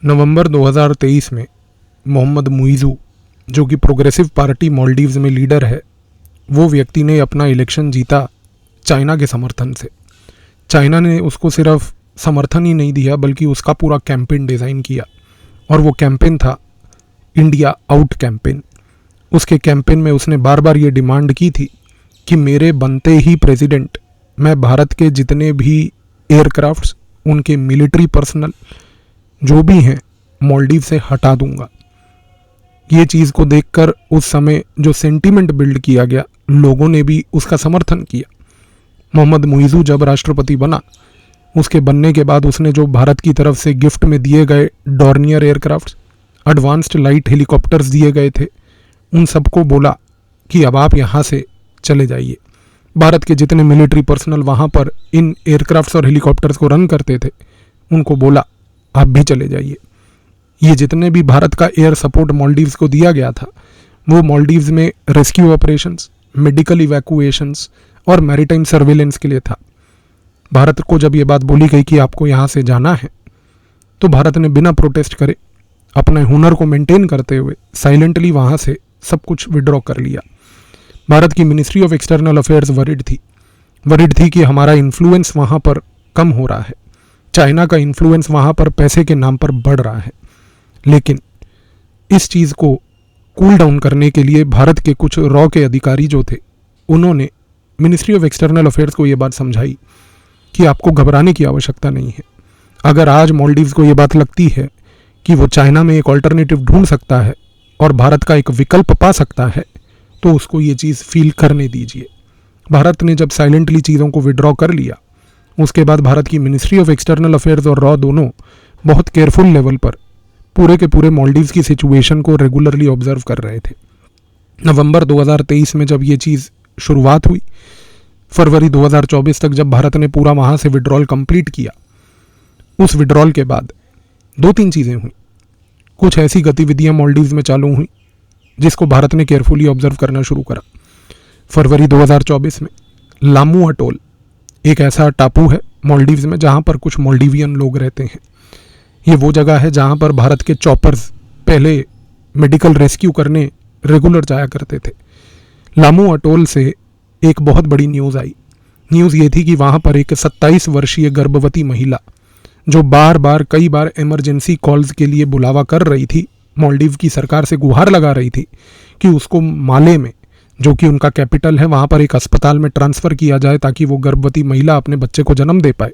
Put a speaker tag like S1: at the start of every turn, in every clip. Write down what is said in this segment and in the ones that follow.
S1: नवंबर 2023 में मोहम्मद मुइज़ू, जो कि प्रोग्रेसिव पार्टी मालदीव्स में लीडर है, वो व्यक्ति ने अपना इलेक्शन जीता चाइना के समर्थन से। चाइना ने उसको सिर्फ समर्थन ही नहीं दिया बल्कि उसका पूरा कैंपेन डिज़ाइन किया, और वो कैंपेन था इंडिया आउट कैंपेन। उसके कैंपेन में उसने बार बार ये डिमांड की थी कि मेरे बनते ही प्रेसिडेंट मैं भारत के जितने भी एयरक्राफ्ट्स, उनके मिलिट्री पर्सनल जो भी हैं, मालदीव से हटा दूंगा। ये चीज़ को देखकर उस समय जो सेंटीमेंट बिल्ड किया गया, लोगों ने भी उसका समर्थन किया। मोहम्मद मुइज़ू जब राष्ट्रपति बना, उसके बनने के बाद उसने जो भारत की तरफ से गिफ्ट में दिए गए Dornier aircrafts, advanced light helicopters दिए गए थे, उन सबको बोला कि अब आप यहाँ से चले जाइए। भारत के जितने मिलिट्री पर्सनल वहाँ पर इन एयरक्राफ्ट्स और हेलीकॉप्टर्स को रन करते थे, उनको बोला आप भी चले जाइए। ये जितने भी भारत का एयर सपोर्ट मालदीव्स को दिया गया था, वो मालदीव्स में रेस्क्यू ऑपरेशंस, मेडिकल इवैक्यूएशंस और मैरीटाइम सर्वेलेंस के लिए था। भारत को जब ये बात बोली गई कि आपको यहाँ से जाना है, तो भारत ने बिना प्रोटेस्ट करे, अपने हुनर को मेंटेन करते हुए साइलेंटली वहाँ से सब कुछ विड्रॉ कर लिया। भारत की ministry of external affairs worried थी कि हमारा इन्फ्लुएंस वहाँ पर कम हो रहा है, चाइना का इन्फ्लुएंस वहाँ पर पैसे के नाम पर बढ़ रहा है। लेकिन इस चीज़ को कूल डाउन करने के लिए भारत के कुछ रॉ के अधिकारी जो थे, उन्होंने मिनिस्ट्री ऑफ एक्सटर्नल अफेयर्स को ये बात समझाई कि आपको घबराने की आवश्यकता नहीं है। अगर आज मालदीव्स को ये बात लगती है कि वो चाइना में एक ऑल्टरनेटिव ढूंढ सकता है और भारत का एक विकल्प पा सकता है, तो उसको ये चीज़ फील करने दीजिए। भारत ने जब साइलेंटली चीज़ों को विड्रॉ कर लिया, उसके बाद भारत की मिनिस्ट्री ऑफ एक्सटर्नल अफेयर्स और रॉ दोनों बहुत केयरफुल लेवल पर पूरे के पूरे मालदीव्स की सिचुएशन को रेगुलरली ऑब्जर्व कर रहे थे। नवंबर 2023 में जब ये चीज़ शुरुआत हुई, फरवरी 2024 तक जब भारत ने पूरा वहाँ से विड्रॉल कंप्लीट किया, उस विड्रॉल के बाद 2-3 चीज़ें हुई। कुछ ऐसी गतिविधियाँ मालदीव्स में चालू हुई जिसको भारत ने केयरफुली ऑब्जर्व करना शुरू करा। फरवरी 2024 में लामू अटोल एक ऐसा टापू है मालदीव्स में जहाँ पर कुछ मालदीवियन लोग रहते हैं। ये वो जगह है जहाँ पर भारत के चॉपर्स पहले मेडिकल रेस्क्यू करने रेगुलर जाया करते थे। लामू अटोल से एक बहुत बड़ी न्यूज़ आई। न्यूज़ ये थी कि वहाँ पर एक 27 वर्षीय गर्भवती महिला, जो कई बार इमरजेंसी कॉल्स के लिए बुलावा कर रही थी, मालदीव की सरकार से गुहार लगा रही थी कि उसको माले में, जो कि उनका कैपिटल है, वहाँ पर एक अस्पताल में ट्रांसफ़र किया जाए ताकि वो गर्भवती महिला अपने बच्चे को जन्म दे पाए।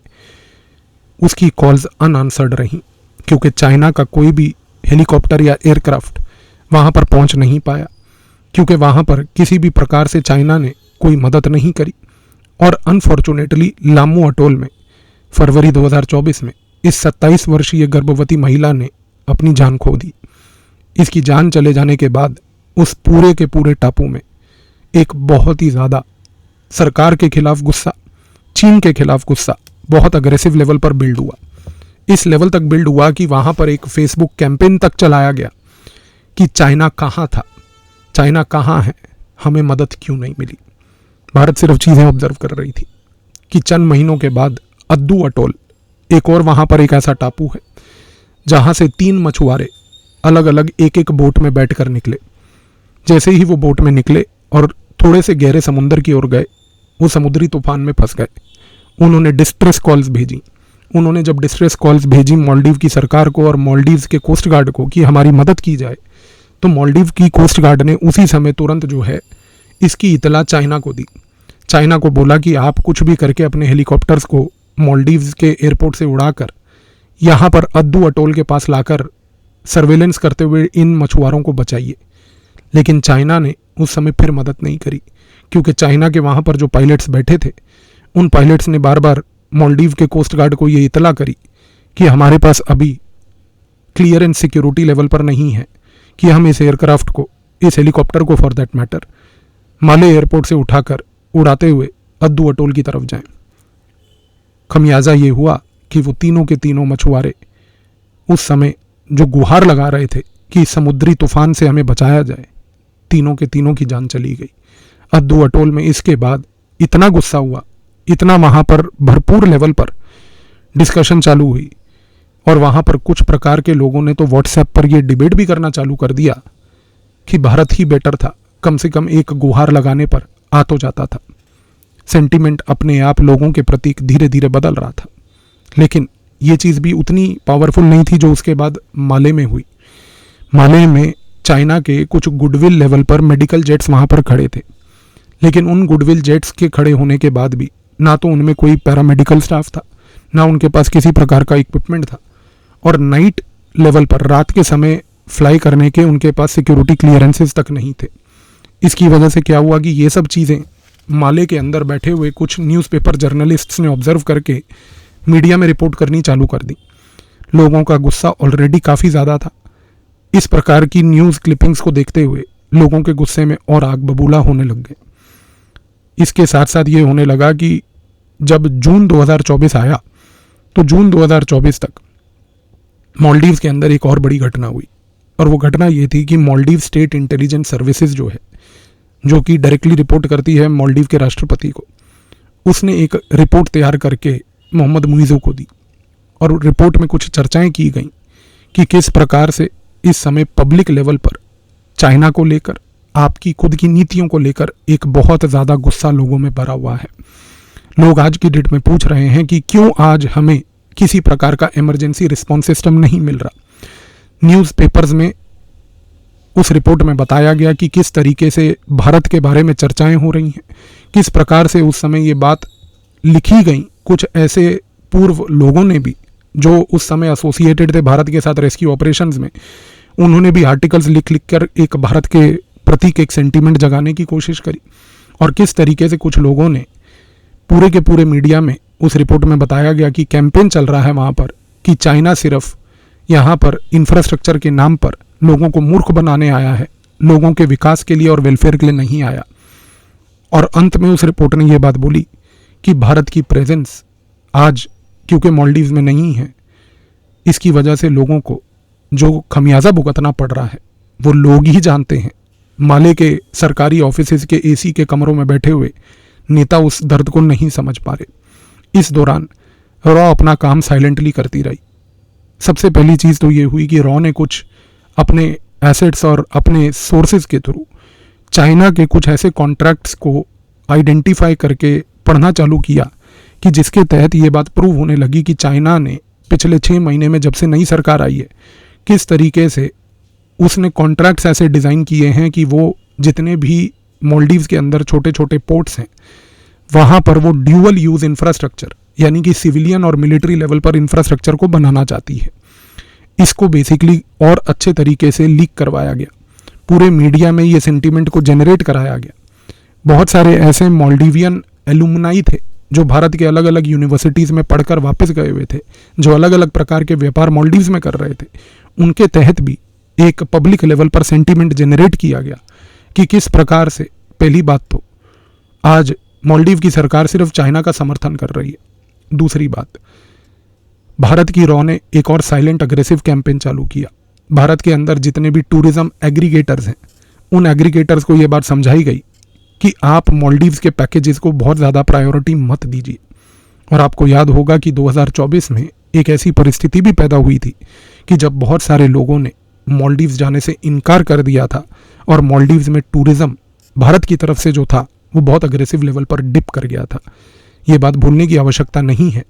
S1: उसकी कॉल्स अनआंसर्ड रहीं क्योंकि चाइना का कोई भी हेलीकॉप्टर या एयरक्राफ्ट वहाँ पर पहुँच नहीं पाया, क्योंकि वहाँ पर किसी भी प्रकार से चाइना ने कोई मदद नहीं करी। और अनफॉर्चुनेटली लामू अटोल में फरवरी 2024 में इस 27 वर्षीय गर्भवती महिला ने अपनी जान खो दी। इसकी जान चले जाने के बाद उस पूरे के पूरे टापू में एक बहुत ही ज़्यादा सरकार के खिलाफ गुस्सा, चीन के खिलाफ गुस्सा बहुत अग्रेसिव लेवल पर बिल्ड हुआ। इस लेवल तक बिल्ड हुआ कि वहाँ पर एक फेसबुक कैंपेन तक चलाया गया कि चाइना कहाँ था, चाइना कहाँ है, हमें मदद क्यों नहीं मिली। भारत सिर्फ चीज़ें ऑब्जर्व कर रही थी कि चंद महीनों के बाद अद्दू अटोल, एक और वहाँ पर एक ऐसा टापू है जहाँ से 3 मछुआरे अलग अलग एक बोट में बैठकर निकले। जैसे ही वो बोट में निकले और थोड़े से गहरे समुद्र की ओर गए, वो समुद्री तूफान में फंस गए। उन्होंने डिस्ट्रेस कॉल्स भेजी। उन्होंने जब डिस्ट्रेस कॉल्स भेजी मालदीव की सरकार को और मालदीव्स के कोस्ट गार्ड को कि हमारी मदद की जाए, तो मालदीव की कोस्ट गार्ड ने उसी समय तुरंत जो है इसकी इतला चाइना को दी। चाइना को बोला कि आप कुछ भी करके अपने हेलीकॉप्टर्स को मालदीव्स के एयरपोर्ट से उड़ाकर यहाँ पर अद्दू अटोल के पास लाकर सर्वेलेंस करते हुए इन मछुआरों को बचाइए। लेकिन चाइना ने उस समय फिर मदद नहीं करी, क्योंकि चाइना के वहाँ पर जो पायलट्स बैठे थे, उन पायलट्स ने बार बार मालदीव के कोस्ट गार्ड को ये इतला करी कि हमारे पास अभी क्लियरेंस सिक्योरिटी लेवल पर नहीं है कि हम इस एयरक्राफ्ट को, इस हेलीकॉप्टर को for that matter, Male airport से उठाकर उड़ाते हुए अद्दू अटोल की तरफ जाएं। खमियाजा ये हुआ कि वो तीनों के तीनों मछुआरे उस समय जो गुहार लगा रहे थे कि समुद्री तूफान से हमें बचाया जाए, तीनों के तीनों की जान चली गई अद्दू अटोल में। इसके बाद इतना गुस्सा हुआ, इतना वहाँ पर भरपूर लेवल पर डिस्कशन चालू हुई और वहाँ पर कुछ प्रकार के लोगों ने तो व्हाट्सएप पर ये डिबेट भी करना चालू कर दिया कि भारत ही बेटर था, कम से कम एक गुहार लगाने पर आ तो जाता था। सेंटिमेंट अपने आप लोगों के प्रति धीरे धीरे बदल रहा था। लेकिन ये चीज़ भी उतनी पावरफुल नहीं थी जो उसके बाद माले में हुई। माले में चाइना के कुछ गुडविल लेवल पर मेडिकल जेट्स वहाँ पर खड़े थे, लेकिन उन गुडविल जेट्स के खड़े होने के बाद भी ना तो उनमें कोई पैरामेडिकल स्टाफ था, ना उनके पास किसी प्रकार का इक्विपमेंट था, और नाइट लेवल पर रात के समय फ्लाई करने के उनके पास सिक्योरिटी क्लियरेंसेस तक नहीं थे। इसकी वजह से क्या हुआ कि ये सब चीज़ें माले के अंदर बैठे हुए कुछ न्यूज़पेपर जर्नलिस्ट्स ने ऑब्जर्व करके मीडिया में रिपोर्ट करनी चालू कर दी। लोगों का गुस्सा ऑलरेडी काफ़ी ज़्यादा था। इस प्रकार की न्यूज़ क्लिपिंग्स को देखते हुए लोगों के गुस्से में और आग बबूला होने लग गए। इसके साथ साथ ये होने लगा कि जब जून 2024 आया तो जून 2024 तक मालदीव्स के अंदर एक और बड़ी घटना हुई, और वो घटना ये थी कि मालदीव स्टेट इंटेलिजेंस सर्विसेज जो है, जो कि डायरेक्टली रिपोर्ट करती है मालदीव के राष्ट्रपति को, उसने एक रिपोर्ट तैयार करके मोहम्मद मुइज़ू को दी। और रिपोर्ट में कुछ चर्चाएं की गई कि किस प्रकार से इस समय पब्लिक लेवल पर चाइना को लेकर, आपकी खुद की नीतियों को लेकर एक बहुत ज़्यादा गुस्सा लोगों में भरा हुआ है। लोग आज की डेट में पूछ रहे हैं कि क्यों आज हमें किसी प्रकार का इमरजेंसी रिस्पॉन्स सिस्टम नहीं मिल रहा। न्यूज़पेपर्स में उस रिपोर्ट में बताया गया कि किस तरीके से भारत के बारे में चर्चाएं हो रही हैं, किस प्रकार से उस समय ये बात लिखी गई। कुछ ऐसे पूर्व लोगों ने भी जो उस समय एसोसिएटेड थे भारत के साथ रेस्क्यू ऑपरेशंस में, उन्होंने भी आर्टिकल्स लिख लिख कर एक भारत के प्रति एक सेंटीमेंट जगाने की कोशिश करी। और किस तरीके से कुछ लोगों ने पूरे के पूरे मीडिया में, उस रिपोर्ट में बताया गया कि कैंपेन चल रहा है वहाँ पर कि चाइना सिर्फ यहाँ पर इंफ्रास्ट्रक्चर के नाम पर लोगों को मूर्ख बनाने आया है, लोगों के विकास के लिए और वेलफेयर के लिए नहीं आया। और अंत में उस रिपोर्ट ने यह बात बोली कि भारत की प्रेजेंस आज क्योंकि मालदीव्स में नहीं है, इसकी वजह से लोगों को जो खमियाजा भुगतना पड़ रहा है वो लोग ही जानते हैं। माले के सरकारी ऑफिसेज के एसी के कमरों में बैठे हुए नेता उस दर्द को नहीं समझ पा रहे। इस दौरान रॉ अपना काम साइलेंटली करती रही। सबसे पहली चीज़ तो ये हुई कि रॉ ने कुछ अपने एसेट्स और अपने सोर्सेज के थ्रू चाइना के कुछ ऐसे कॉन्ट्रैक्ट्स को आइडेंटिफाई करके पढ़ना चालू किया कि जिसके तहत ये बात प्रूव होने लगी कि चाइना ने पिछले 6 महीने में, जब से नई सरकार आई है, किस तरीके से उसने कॉन्ट्रैक्ट्स ऐसे डिज़ाइन किए हैं कि वो जितने भी मालदीव्स के अंदर छोटे छोटे पोर्ट्स हैं वहाँ पर वो ड्यूअल यूज़ इंफ्रास्ट्रक्चर, यानी कि सिविलियन और मिलिट्री लेवल पर इंफ्रास्ट्रक्चर को बनाना चाहती है। इसको बेसिकली और अच्छे तरीके से लीक करवाया गया, पूरे मीडिया में ये सेंटीमेंट को जनरेट कराया गया। बहुत सारे ऐसे मालदीवियन एलुमनाई थे जो भारत के अलग अलग यूनिवर्सिटीज़ में पढ़कर वापस गए हुए थे, जो अलग अलग प्रकार के व्यापार मालदीव्स में कर रहे थे। उनके तहत भी एक पब्लिक लेवल पर सेंटीमेंट जनरेट किया गया कि किस प्रकार से, पहली बात तो आज मालदीव की सरकार सिर्फ चाइना का समर्थन कर रही है। दूसरी बात, भारत की रॉ ने एक और साइलेंट अग्रेसिव कैंपेन चालू किया। भारत के अंदर जितने भी टूरिज्म एग्रीगेटर्स हैं, उन एग्रीगेटर्स को ये बात समझाई गई कि आप मालदीव्स के पैकेजेस को बहुत ज़्यादा प्रायोरिटी मत दीजिए। और आपको याद होगा कि 2024 में एक ऐसी परिस्थिति भी पैदा हुई थी कि जब बहुत सारे लोगों ने मालदीव्स जाने से इनकार कर दिया था और मालदीव्स में टूरिज्म भारत की तरफ से जो था वो बहुत अग्रेसिव लेवल पर डिप कर गया था। ये बात भूलने की आवश्यकता नहीं है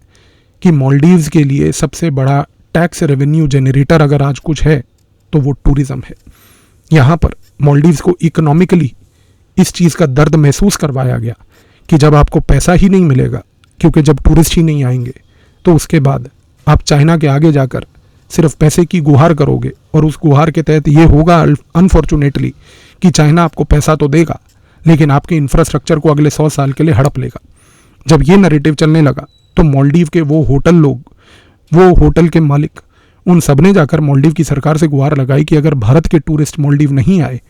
S1: कि मालदीव्स के लिए सबसे बड़ा टैक्स रेवेन्यू जनरेटर अगर आज कुछ है तो वो टूरिज्म है। यहाँ पर मालदीव्स को इकोनॉमिकली इस चीज़ का दर्द महसूस करवाया गया कि जब आपको पैसा ही नहीं मिलेगा, क्योंकि जब टूरिस्ट ही नहीं आएंगे, तो उसके बाद आप चाइना के आगे जाकर सिर्फ पैसे की गुहार करोगे। और उस गुहार के तहत ये होगा अनफॉर्चुनेटली कि चाइना आपको पैसा तो देगा लेकिन आपके इंफ्रास्ट्रक्चर को अगले 100 साल के लिए हड़प लेगा। जब ये नैरेटिव चलने लगा तो मालदीव के वो होटल लोग, वो होटल के मालिक, उन सब ने जाकर मालदीव की सरकार से गुहार लगाई कि अगर भारत के टूरिस्ट मालदीव नहीं आए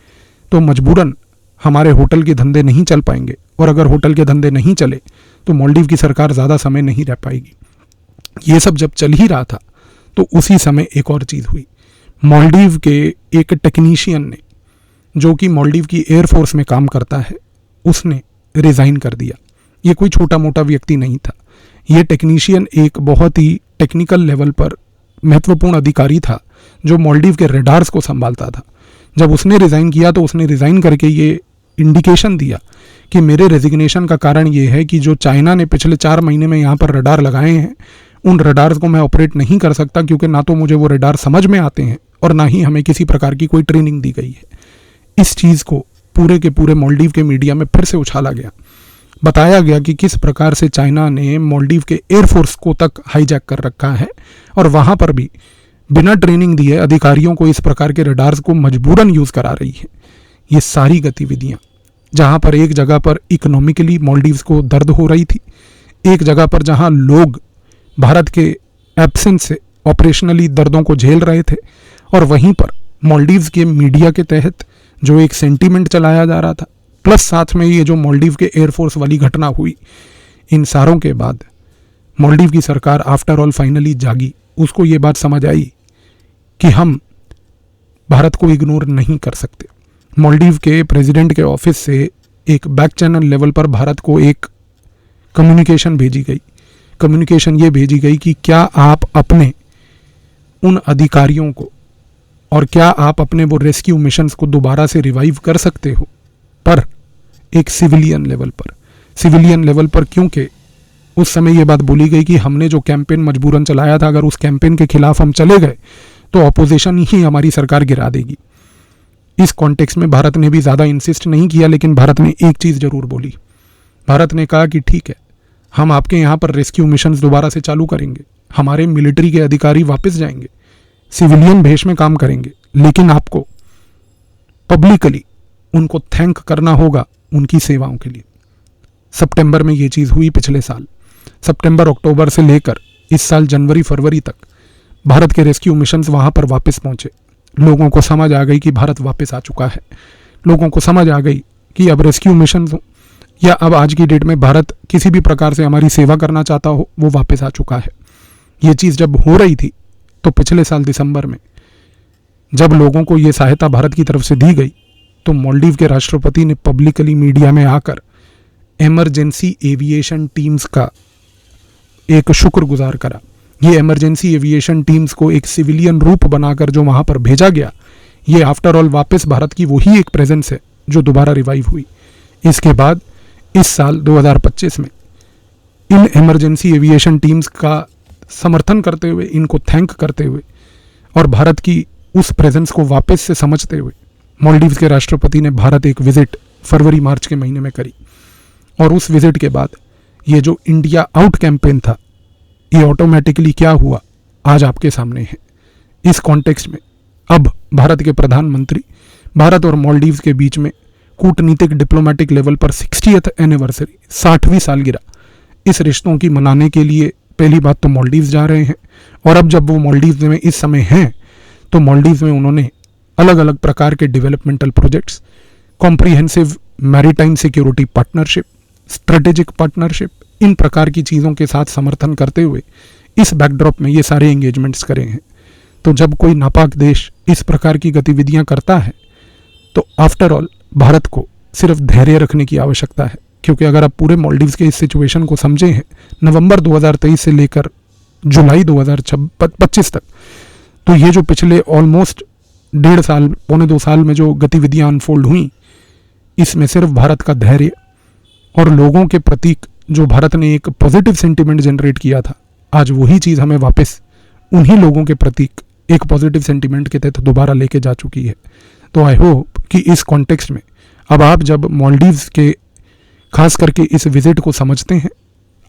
S1: तो मजबूरन हमारे होटल के धंधे नहीं चल पाएंगे, और अगर होटल के धंधे नहीं चले तो मालदीव की सरकार ज़्यादा समय नहीं रह पाएगी। ये सब जब चल ही रहा था तो उसी समय एक और चीज़ हुई। मालदीव के एक टेक्नीशियन ने, जो कि मालदीव की एयरफोर्स में काम करता है, उसने रिज़ाइन कर दिया। ये कोई छोटा मोटा व्यक्ति नहीं था। ये टेक्नीशियन एक बहुत ही टेक्निकल लेवल पर महत्वपूर्ण अधिकारी था जो मालदीव के रडार्स को संभालता था। जब उसने रिज़ाइन किया तो उसने रिज़ाइन करके ये इंडिकेशन दिया कि मेरे रेजिग्नेशन का कारण ये है कि जो चाइना ने पिछले 4 महीने में यहाँ पर रडार लगाए हैं उन रडार्स को मैं ऑपरेट नहीं कर सकता, क्योंकि ना तो मुझे वो रडार समझ में आते हैं और ना ही हमें किसी प्रकार की कोई ट्रेनिंग दी गई है। इस चीज़ को पूरे के पूरे मालदीव के मीडिया में फिर से उछाला गया, बताया गया कि किस प्रकार से चाइना ने मालदीव के एयरफोर्स को तक हाईजैक कर रखा है और वहाँ पर भी बिना ट्रेनिंग दिए अधिकारियों को इस प्रकार के रडार्स को मजबूरन यूज़ करा रही है। ये सारी गतिविधियाँ जहाँ पर एक जगह पर इकोनॉमिकली मालदीव्स को दर्द हो रही थी, एक जगह पर जहाँ लोग भारत के एब्सेंस से ऑपरेशनली दर्दों को झेल रहे थे, और वहीं पर मालदीव्स के मीडिया के तहत जो एक सेंटीमेंट चलाया जा रहा था, प्लस साथ में ये जो मालदीव के एयरफोर्स वाली घटना हुई, इन सारों के बाद मालदीव की सरकार आफ्टर ऑल फाइनली जागी। उसको ये बात समझ आई कि हम भारत को इग्नोर नहीं कर सकते। मालदीव के प्रेसिडेंट के ऑफिस से एक बैक चैनल लेवल पर भारत को एक कम्युनिकेशन भेजी गई। कम्युनिकेशन ये भेजी गई कि क्या आप अपने उन अधिकारियों को और क्या आप अपने वो रेस्क्यू मिशंस को दोबारा से रिवाइव कर सकते हो, पर एक सिविलियन लेवल पर। सिविलियन लेवल पर क्योंकि उस समय ये बात बोली गई कि हमने जो कैंपेन मजबूरन चलाया था, अगर उस कैंपेन के खिलाफ हम चले गए तो ऑपोजिशन ही हमारी सरकार गिरा देगी। इस कॉन्टेक्स्ट में भारत ने भी ज़्यादा इंसिस्ट नहीं किया, लेकिन भारत ने एक चीज़ ज़रूर बोली। भारत ने कहा कि ठीक है, हम आपके यहाँ पर रेस्क्यू मिशंस दोबारा से चालू करेंगे, हमारे मिलिट्री के अधिकारी वापस जाएंगे, सिविलियन भेष में काम करेंगे, लेकिन आपको पब्लिकली उनको थैंक करना होगा उनकी सेवाओं के लिए। सितंबर में ये चीज़ हुई। पिछले साल सितंबर अक्टूबर से लेकर इस साल जनवरी फरवरी तक भारत के रेस्क्यू मिशंस वहाँ पर वापस पहुँचे। लोगों को समझ आ गई कि भारत वापस आ चुका है। लोगों को समझ आ गई कि अब रेस्क्यू मिशंस या अब आज की डेट में भारत किसी भी प्रकार से हमारी सेवा करना चाहता हो, वो वापस आ चुका है। ये चीज़ जब हो रही थी तो पिछले साल दिसंबर में जब लोगों को ये सहायता भारत की तरफ से दी गई तो मालदीव के राष्ट्रपति ने पब्लिकली मीडिया में आकर इमरजेंसी एविएशन टीम्स का एक शुक्रगुजार करा। ये इमरजेंसी एविएशन टीम्स को एक सिविलियन रूप बनाकर जो वहाँ पर भेजा गया, ये आफ्टर ऑल वापस भारत की वही एक प्रेजेंस है जो दोबारा रिवाइव हुई। इसके बाद इस साल 2025 में इन इमरजेंसी एविएशन टीम्स का समर्थन करते हुए, इनको थैंक करते हुए और भारत की उस प्रेजेंस को वापस से समझते हुए मालदीव्स के राष्ट्रपति ने भारत एक विजिट फरवरी मार्च के महीने में करी। और उस विजिट के बाद ये जो इंडिया आउट कैंपेन था, ये ऑटोमेटिकली क्या हुआ आज आपके सामने है। इस कॉन्टेक्स्ट में अब भारत के प्रधानमंत्री भारत और मालदीव्स के बीच में कूटनीतिक डिप्लोमेटिक लेवल पर 60th एनिवर्सरी 60वीं सालगिरह इस रिश्तों की मनाने के लिए पहली बात तो मालदीव्स जा रहे हैं। और अब जब वो मालदीव्स में इस समय हैं तो मालदीव्स में उन्होंने अलग अलग प्रकार के developmental projects, comprehensive maritime security partnership, strategic partnership, इन प्रकार की चीज़ों के साथ समर्थन करते हुए इस बैकड्रॉप में ये सारे एंगेजमेंट्स करे हैं। तो जब कोई नापाक देश इस प्रकार की गतिविधियां करता है तो आफ्टर ऑल भारत को सिर्फ धैर्य रखने की आवश्यकता है, क्योंकि अगर आप पूरे मालदीव्स के इस सिचुएशन को समझे हैं नवंबर 2023 से लेकर जुलाई 2025 तक, तो ये जो पिछले ऑलमोस्ट 1.5 साल पौने 2 साल में जो गतिविधियां अनफोल्ड हुई, इसमें सिर्फ भारत का धैर्य और लोगों के प्रतीक जो भारत ने एक पॉजिटिव सेंटिमेंट जनरेट किया था, आज वही चीज़ हमें वापस उन्हीं लोगों के प्रतीक एक पॉजिटिव सेंटिमेंट के तहत दोबारा लेके जा चुकी है। तो आई होप कि इस कॉन्टेक्स्ट में अब आप जब मालदीव्स के खास करके इस विजिट को समझते हैं,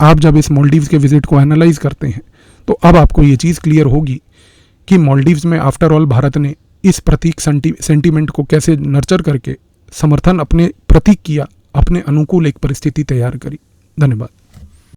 S1: आप जब इस मालदीव्स के विजिट को एनालाइज करते हैं, तो अब आपको ये चीज़ क्लियर होगी कि मालदीव्स में आफ्टर ऑल भारत ने इस प्रतीक सेंटिमेंट को कैसे नर्चर करके समर्थन अपने प्रतीक किया, अपने अनुकूल एक परिस्थिति तैयार करी। धन्यवाद।